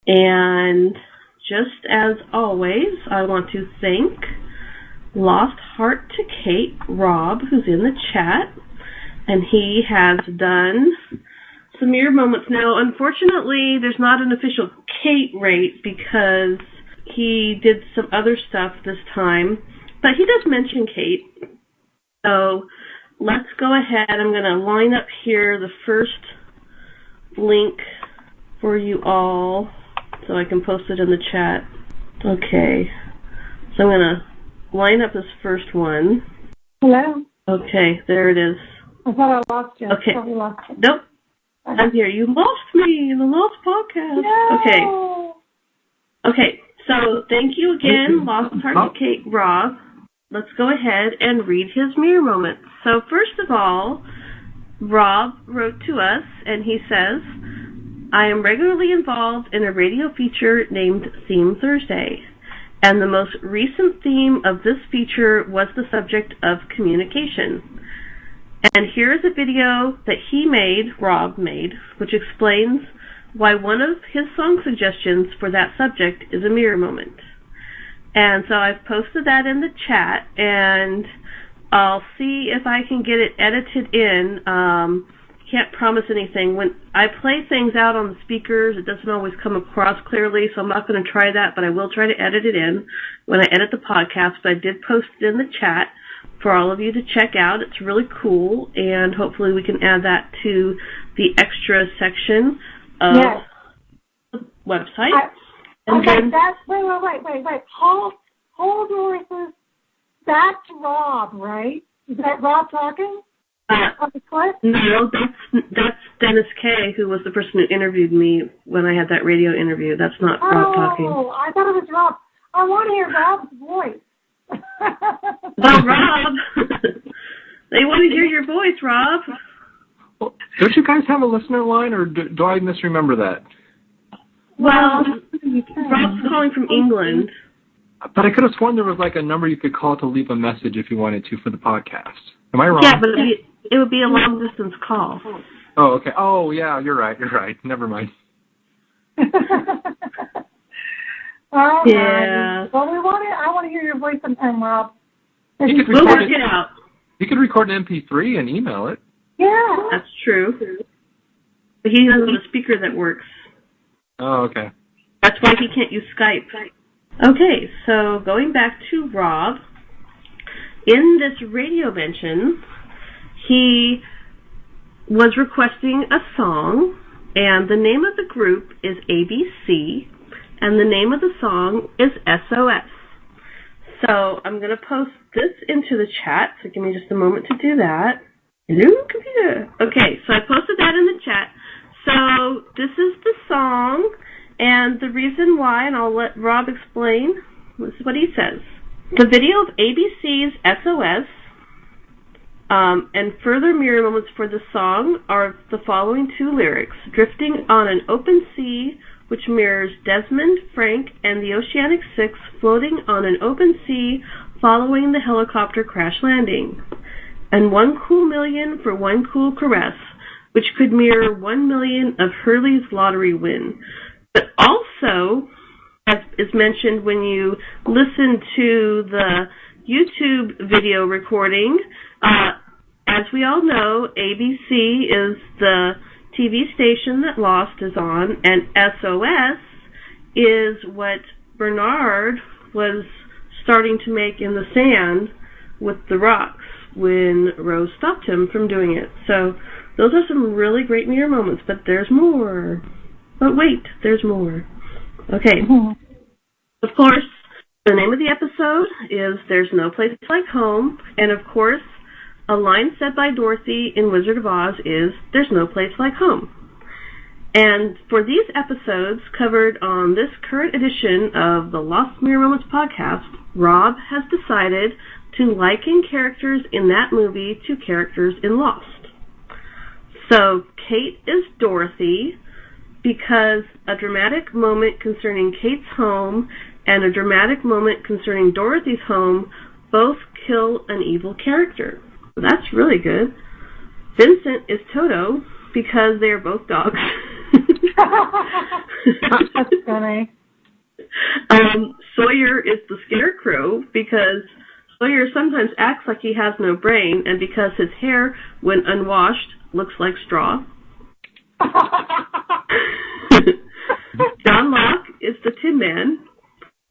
And just as always, I want to thank Lost Heart to Kate, Rob, who's in the chat, and he has done some mirror moments. Now, unfortunately, there's not an official Kate rate because he did some other stuff this time, but he does mention Kate. So let's go ahead. I'm going to line up here the first link for you all so I can post it in the chat. Okay. So I'm going to line up this first one. Hello? Okay, there it is. I thought I lost you. Okay. I lost you. Nope. I'm here. You lost me in the Lost podcast. No. Okay. So thank you again, Lost Heart to Kate, Rob. Let's go ahead and read his mirror moment. So first of all, Rob wrote to us and he says, I am regularly involved in a radio feature named Theme Thursday, and the most recent theme of this feature was the subject of communication. And here is a video that Rob made, which explains why one of his song suggestions for that subject is a mirror moment. And so I've posted that in the chat, and I'll see if I can get it edited in. Can't promise anything. When I play things out on the speakers, it doesn't always come across clearly, so I'm not going to try that, but I will try to edit it in when I edit the podcast. But I did post it in the chat for all of you to check out. It's really cool, and hopefully we can add that to the extra section of the website. Wait. Hold your horses. That's Rob, right? Is that Rob talking? No, that's Dennis K., who was the person who interviewed me when I had that radio interview. That's not Rob talking. Oh, I thought it was Rob. I want to hear Rob's voice. Well, Rob, they want to hear your voice, Rob. Well, don't you guys have a listener line, or do I misremember that? Well, Rob's calling from England. But I could have sworn there was like a number you could call to leave a message if you wanted to for the podcast. Am I wrong? Yeah, but it would be a long-distance call. Oh, okay. Oh, yeah, you're right. Never mind. All yeah. Right. Well, I want to hear your voice sometime, Rob. We'll work it out. You could record an MP3 and email it. Yeah. That's true. But he doesn't have a speaker that works. Oh, okay. That's why he can't use Skype. Okay, so going back to Rob, in this radio mention, he was requesting a song, and the name of the group is ABC, and the name of the song is SOS. So I'm going to post this into the chat, so give me just a moment to do that. Hello, computer. Okay, so I posted that in the chat. So this is the song, and the reason why, and I'll let Rob explain, this is what he says. The video of ABC's SOS and further mirror moments for the song are the following two lyrics. Drifting on an open sea, which mirrors Desmond, Frank, and the Oceanic Six floating on an open sea following the helicopter crash landing. And 1 cool million for one cool caress, which could mirror 1 million of Hurley's lottery win. But also, as is mentioned when you listen to the YouTube video recording, as we all know, ABC is the TV station that Lost is on, and SOS is what Bernard was starting to make in the sand with the rocks when Rose stopped him from doing it. So those are some really great mirror moments, but there's more. But wait, there's more. Okay. Of course, the name of the episode is There's No Place Like Home, and of course, a line said by Dorothy in Wizard of Oz is, There's no place like home. And for these episodes covered on this current edition of the Lost Mirror Moments podcast, Rob has decided to liken characters in that movie to characters in Lost. So Kate is Dorothy because a dramatic moment concerning Kate's home and a dramatic moment concerning Dorothy's home both kill an evil character. That's really good. Vincent is Toto because they are both dogs. That's funny. Sawyer is the scarecrow because Sawyer sometimes acts like he has no brain, and because his hair, when unwashed, looks like straw. John Locke is the Tin Man,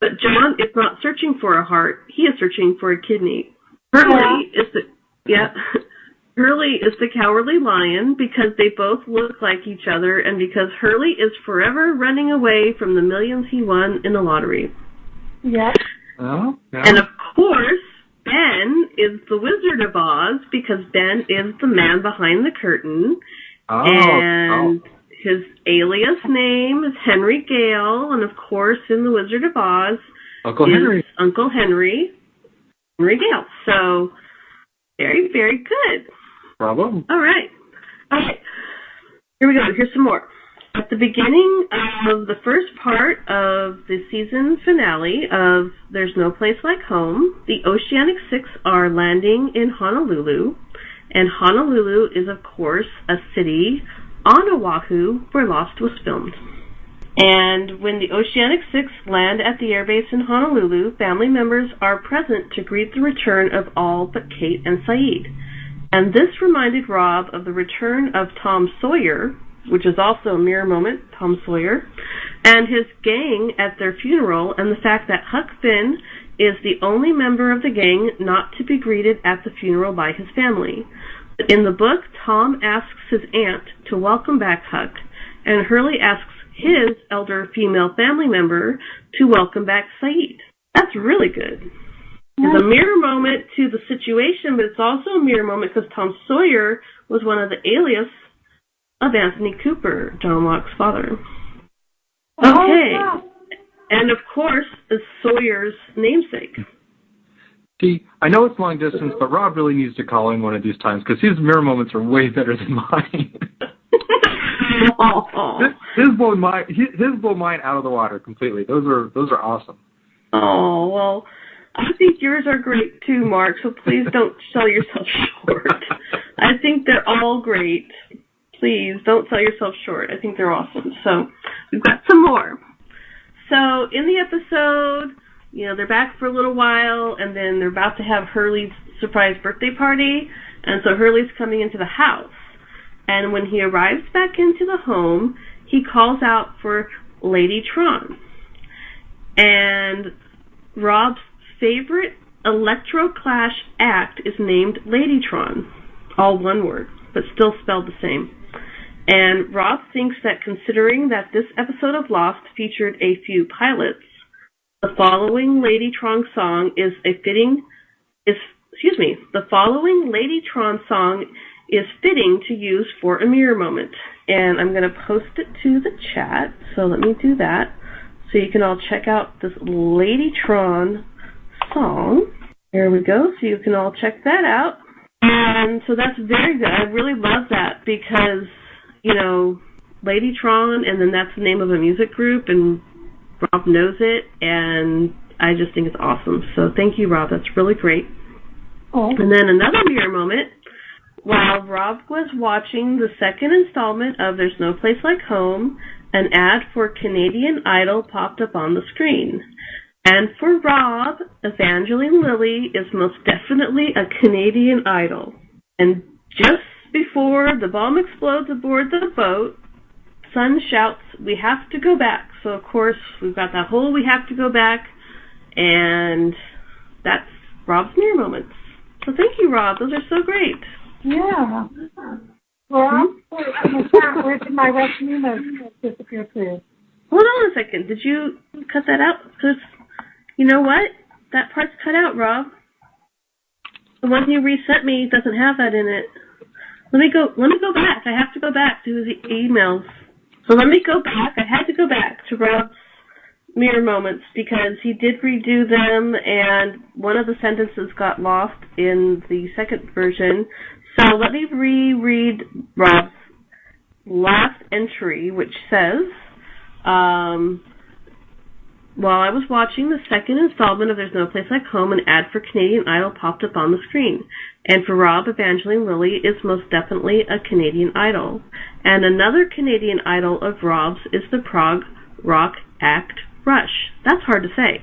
but John is not searching for a heart; he is searching for a kidney. Hurley is the Cowardly Lion because they both look like each other, and because Hurley is forever running away from the millions he won in the lottery. Yep. Oh, yeah. And of course, Ben is the Wizard of Oz because Ben is the man behind the curtain. And his alias name is Henry Gale, and of course, in the Wizard of Oz, Uncle Henry. Uncle Henry Gale. So, very, very good. Bravo. All right. Here we go. Here's some more. At the beginning of the first part of the season finale of There's No Place Like Home, the Oceanic Six are landing in Honolulu, and Honolulu is, of course, a city on Oahu where Lost was filmed. And when the Oceanic Six land at the airbase in Honolulu, family members are present to greet the return of all but Kate and Saeed. And this reminded Rob of the return of Tom Sawyer, which is also a mirror moment, Tom Sawyer, and his gang at their funeral, and the fact that Huck Finn is the only member of the gang not to be greeted at the funeral by his family. In the book, Tom asks his aunt to welcome back Huck, and Hurley asks his elder female family member to welcome back Saeed. That's really good. It's a mirror moment to the situation, but it's also a mirror moment because Tom Sawyer was one of the alias of Anthony Cooper, John Locke's father. Okay. And of course, is Sawyer's namesake. See, I know it's long distance, but Rob really needs to call in one of these times because his mirror moments are way better than mine. His blow mine out of the water completely. Those are awesome. Oh, well, I think yours are great too, Mark, so please don't sell yourself short. I think they're all great. Please don't sell yourself short. I think they're awesome. So we've got some more. So in the episode, they're back for a little while, and then they're about to have Hurley's surprise birthday party, and so Hurley's coming into the house. And when he arrives back into the home, he calls out for Lady Tron. And Rob's favorite Electroclash act is named Ladytron. All one word, but still spelled the same. And Rob thinks that considering that this episode of Lost featured a few pilots, the following Ladytron song is fitting to use for a mirror moment. And I'm going to post it to the chat, so let me do that. So you can all check out this Ladytron song. There we go, so you can all check that out. And so that's very good. I really love that because, Ladytron, and then that's the name of a music group, and Rob knows it, and I just think it's awesome. So thank you, Rob. That's really great. Oh. And then another mirror moment. While Rob was watching the second installment of There's No Place Like Home, an ad for Canadian Idol popped up on the screen. And for Rob, Evangeline Lilly is most definitely a Canadian Idol. And just before the bomb explodes aboard the boat, Sun shouts, "We have to go back." So, of course, we've got that whole "we have to go back," and that's Rob's mirror moments. So thank you, Rob. Those are so great. Yeah. Well, where did my West MiMo's disappear to? Hold on a second. Did you cut that out? Because, you know what? That part's cut out, Rob. The one you resent me doesn't have that in it. Let me go back. I have to go back to the emails. So let me go back. I had to go back to Rob's mirror moments because he did redo them, and one of the sentences got lost in the second version. So let me reread Rob's last entry, which says, While I was watching the second installment of There's No Place Like Home, an ad for Canadian Idol popped up on the screen. And for Rob, Evangeline Lilly is most definitely a Canadian Idol. And another Canadian Idol of Rob's is the prog rock act Rush. That's hard to say.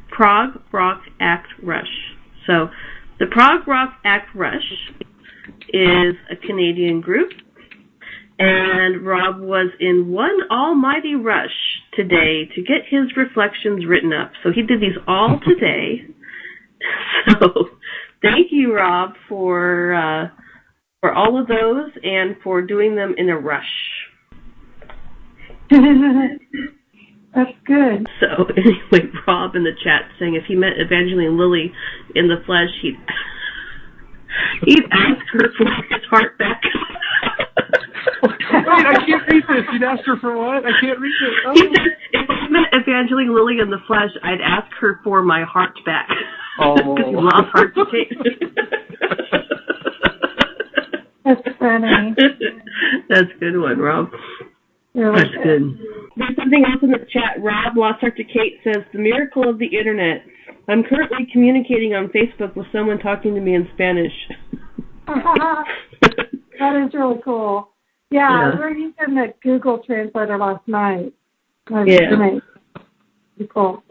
Prog rock act Rush. So, the prog rock act Rush is a Canadian group. And Rob was in one almighty rush today to get his reflections written up. So he did these all today. So thank you, Rob, for all of those and for doing them in a rush. That's good. So anyway, Rob in the chat saying if he met Evangeline Lilly in the flesh, he'd ask her for his heart back. Wait, I can't read this. You'd ask her for what? I can't read this. Oh. He said, if I met Evangeline Lilly in the flesh, I'd ask her for my heart back. Oh. Because he lost heart to take. That's funny. That's a good one, Rob. Really That's good. There's something else in the chat. Rob, Lost Heart to Kate, says, the miracle of the internet. I'm currently communicating on Facebook with someone talking to me in Spanish. That is really cool. Yeah, we were using the Google Translator last night. Yeah. Pretty cool.